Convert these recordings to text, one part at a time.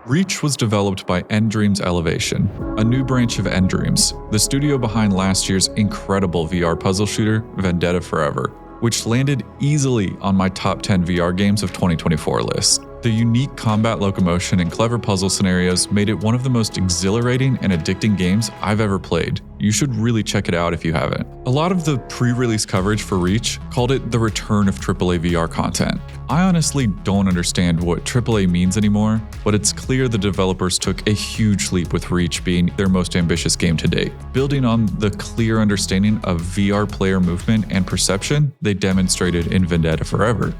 Reach was developed by Endreams Elevation, a new branch of Endreams, the studio behind last year's incredible VR puzzle shooter, Vendetta Forever, which landed easily on my top 10 VR games of 2024 list. The unique combat locomotion and clever puzzle scenarios made it one of the most exhilarating and addicting games I've ever played. You should really check it out if you haven't. A lot of the pre-release coverage for Reach called it the return of AAA VR content. I honestly don't understand what AAA means anymore, but it's clear the developers took a huge leap with Reach being their most ambitious game to date. Building on the clear understanding of VR player movement and perception they demonstrated in Vendetta Forever.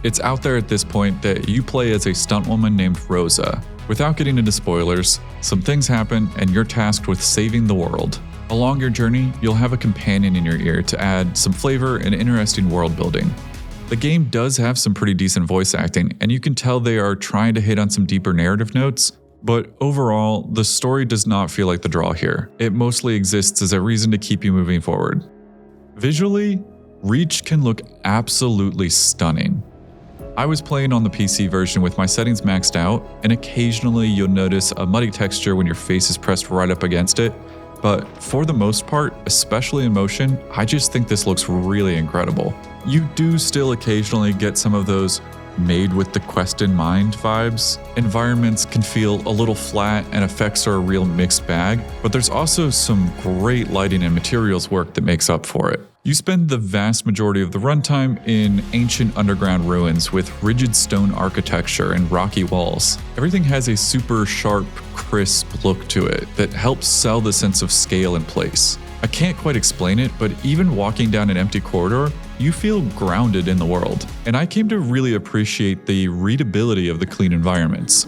It's out there at this point that you play as a stuntwoman named Rosa. Without getting into spoilers, some things happen and you're tasked with saving the world. Along your journey, you'll have a companion in your ear to add some flavor and interesting world building. The game does have some pretty decent voice acting, and you can tell they are trying to hit on some deeper narrative notes, but overall, the story does not feel like the draw here. It mostly exists as a reason to keep you moving forward. Visually, Reach can look absolutely stunning. I was playing on the PC version with my settings maxed out, and occasionally you'll notice a muddy texture when your face is pressed right up against it, but for the most part, especially in motion, I just think this looks really incredible. You do still occasionally get some of those made with the quest in mind vibes. Environments can feel a little flat and effects are a real mixed bag, but there's also some great lighting and materials work that makes up for it. You spend the vast majority of the runtime in ancient underground ruins with rigid stone architecture and rocky walls. Everything has a super sharp, crisp look to it that helps sell the sense of scale and place. I can't quite explain it, but even walking down an empty corridor, you feel grounded in the world. And I came to really appreciate the readability of the clean environments.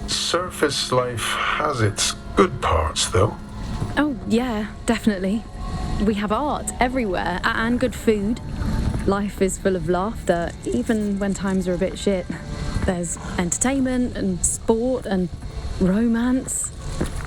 Surface life has its good parts, though. Oh, yeah, definitely. We have art everywhere and good food. Life is full of laughter, even when times are a bit shit. There's entertainment and sport and romance.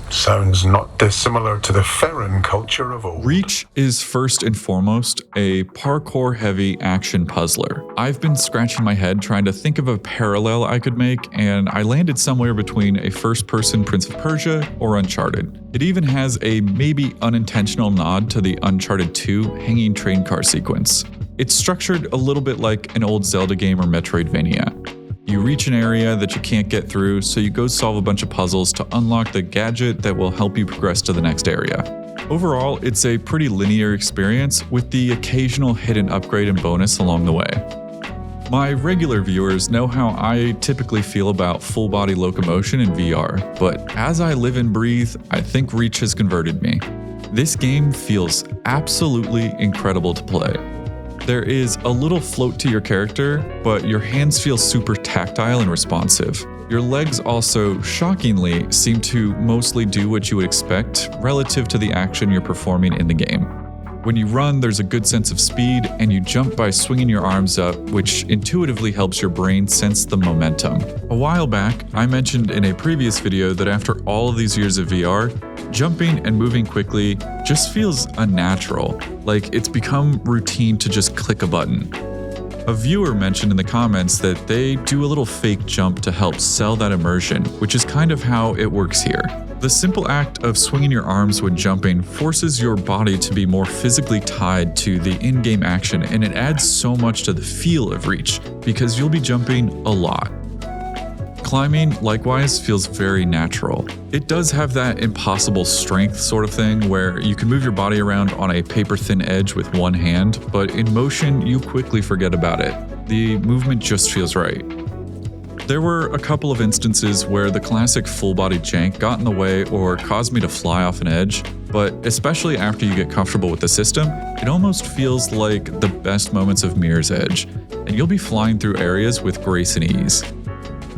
Sounds not dissimilar to the Ferran culture of old. Reach is first and foremost a parkour-heavy action puzzler. I've been scratching my head trying to think of a parallel I could make, and I landed somewhere between a first-person Prince of Persia or Uncharted. It even has a maybe unintentional nod to the Uncharted 2 hanging train car sequence. It's structured a little bit like an old Zelda game or Metroidvania. You reach an area that you can't get through, so you go solve a bunch of puzzles to unlock the gadget that will help you progress to the next area. Overall, it's a pretty linear experience with the occasional hidden upgrade and bonus along the way. My regular viewers know how I typically feel about full-body locomotion in VR, but as I live and breathe, I think Reach has converted me. This game feels absolutely incredible to play. There is a little float to your character, but your hands feel super tactile and responsive. Your legs also, shockingly, seem to mostly do what you would expect relative to the action you're performing in the game. When you run, there's a good sense of speed, and you jump by swinging your arms up, which intuitively helps your brain sense the momentum. A while back, I mentioned in a previous video that after all of these years of VR, jumping and moving quickly just feels unnatural, like it's become routine to just click a button. A viewer mentioned in the comments that they do a little fake jump to help sell that immersion, which is kind of how it works here. The simple act of swinging your arms when jumping forces your body to be more physically tied to the in-game action, and it adds so much to the feel of Reach, because you'll be jumping a lot. Climbing, likewise, feels very natural. It does have that impossible strength sort of thing where you can move your body around on a paper-thin edge with one hand, but in motion, you quickly forget about it. The movement just feels right. There were a couple of instances where the classic full-body jank got in the way or caused me to fly off an edge, but especially after you get comfortable with the system, it almost feels like the best moments of Mirror's Edge, and you'll be flying through areas with grace and ease.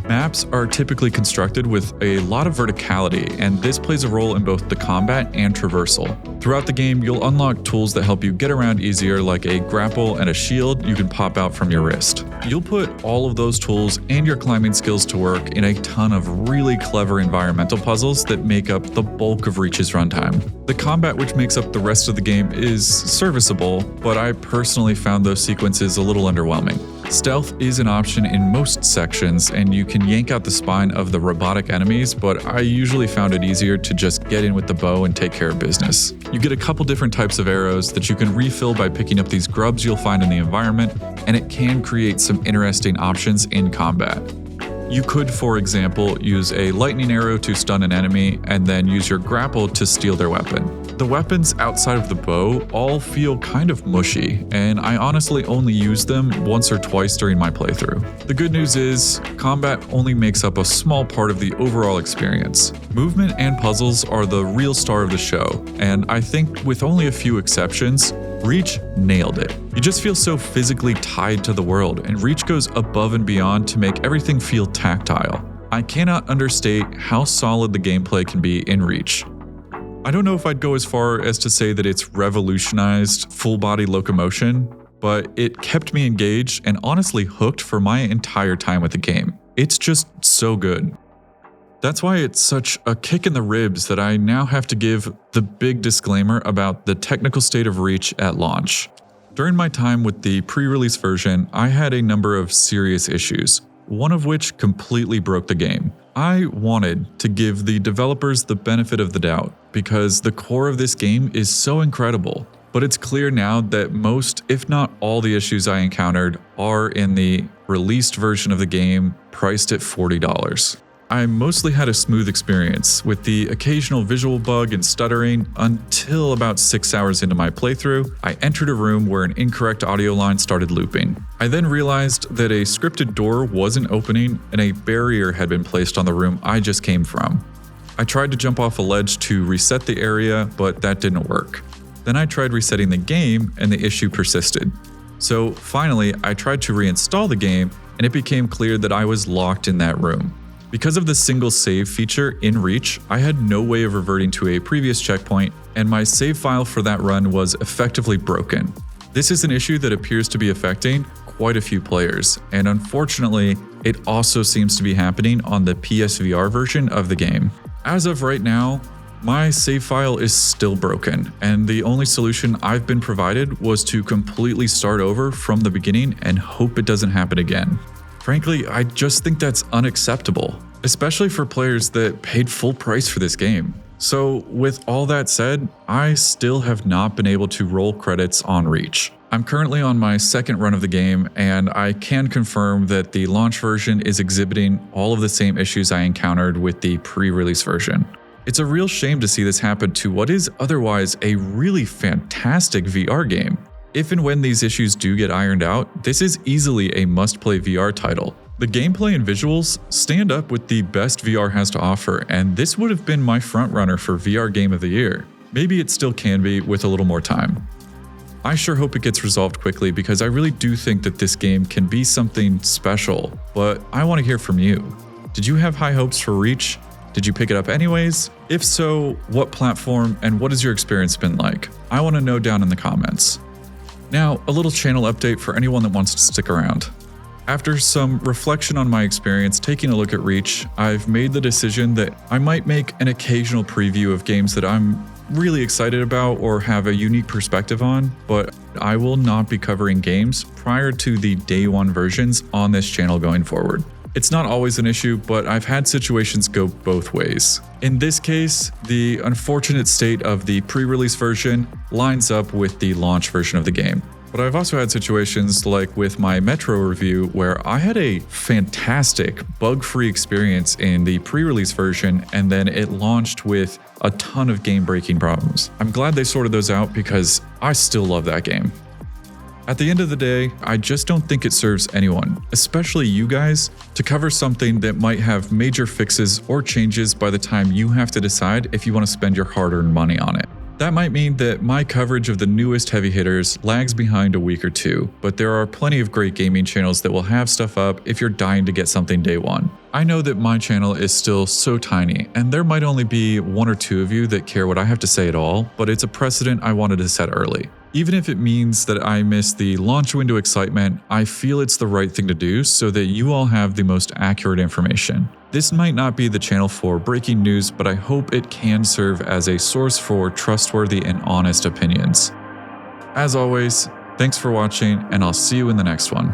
Maps are typically constructed with a lot of verticality, and this plays a role in both the combat and traversal. Throughout the game, you'll unlock tools that help you get around easier, like a grapple and a shield you can pop out from your wrist. You'll put all of those tools and your climbing skills to work in a ton of really clever environmental puzzles that make up the bulk of Reach's runtime. The combat, which makes up the rest of the game, is serviceable, but I personally found those sequences a little underwhelming. Stealth is an option in most sections, and you can yank out the spine of the robotic enemies, but I usually found it easier to just get in with the bow and take care of business. You get a couple different types of arrows that you can refill by picking up these grubs you'll find in the environment, and it can create some interesting options in combat. You could, for example, use a lightning arrow to stun an enemy and then use your grapple to steal their weapon. The weapons outside of the bow all feel kind of mushy, and I honestly only used them once or twice during my playthrough. The good news is, combat only makes up a small part of the overall experience. Movement and puzzles are the real star of the show, and I think with only a few exceptions, Reach nailed it. You just feel so physically tied to the world, and Reach goes above and beyond to make everything feel tactile. I cannot understate how solid the gameplay can be in Reach. I don't know if I'd go as far as to say that it's revolutionized full-body locomotion, but it kept me engaged and honestly hooked for my entire time with the game. It's just so good. That's why it's such a kick in the ribs that I now have to give the big disclaimer about the technical state of Reach at launch. During my time with the pre-release version, I had a number of serious issues, one of which completely broke the game. I wanted to give the developers the benefit of the doubt because the core of this game is so incredible, but it's clear now that most, if not all, the issues I encountered are in the released version of the game priced at $40. I mostly had a smooth experience, with the occasional visual bug and stuttering until about 6 hours into my playthrough, I entered a room where an incorrect audio line started looping. I then realized that a scripted door wasn't opening and a barrier had been placed on the room I just came from. I tried to jump off a ledge to reset the area, but that didn't work. Then I tried resetting the game and the issue persisted. So finally, I tried to reinstall the game and it became clear that I was locked in that room. Because of the single save feature in Reach, I had no way of reverting to a previous checkpoint, and my save file for that run was effectively broken. This is an issue that appears to be affecting quite a few players, and unfortunately, it also seems to be happening on the PSVR version of the game. As of right now, my save file is still broken, and the only solution I've been provided was to completely start over from the beginning and hope it doesn't happen again. Frankly, I just think that's unacceptable, especially for players that paid full price for this game. So with all that said, I still have not been able to roll credits on Reach. I'm currently on my second run of the game, and I can confirm that the launch version is exhibiting all of the same issues I encountered with the pre-release version. It's a real shame to see this happen to what is otherwise a really fantastic VR game. If and when these issues do get ironed out, this is easily a must-play VR title. The gameplay and visuals stand up with the best VR has to offer, and this would have been my frontrunner for VR Game of the Year. Maybe it still can be with a little more time. I sure hope it gets resolved quickly because I really do think that this game can be something special, but I want to hear from you. Did you have high hopes for Reach? Did you pick it up anyways? If so, what platform and what has your experience been like? I want to know down in the comments. Now, a little channel update for anyone that wants to stick around. After some reflection on my experience taking a look at Reach, I've made the decision that I might make an occasional preview of games that I'm really excited about or have a unique perspective on, but I will not be covering games prior to the day one versions on this channel going forward. It's not always an issue, but I've had situations go both ways. In this case, the unfortunate state of the pre-release version lines up with the launch version of the game. But I've also had situations like with my Metro review where I had a fantastic bug-free experience in the pre-release version and then it launched with a ton of game-breaking problems. I'm glad they sorted those out because I still love that game. At the end of the day, I just don't think it serves anyone, especially you guys, to cover something that might have major fixes or changes by the time you have to decide if you want to spend your hard-earned money on it. That might mean that my coverage of the newest heavy hitters lags behind a week or two, but there are plenty of great gaming channels that will have stuff up if you're dying to get something day one. I know that my channel is still so tiny, and there might only be one or two of you that care what I have to say at all, but it's a precedent I wanted to set early. Even if it means that I miss the launch window excitement, I feel it's the right thing to do so that you all have the most accurate information. This might not be the channel for breaking news, but I hope it can serve as a source for trustworthy and honest opinions. As always, thanks for watching, and I'll see you in the next one.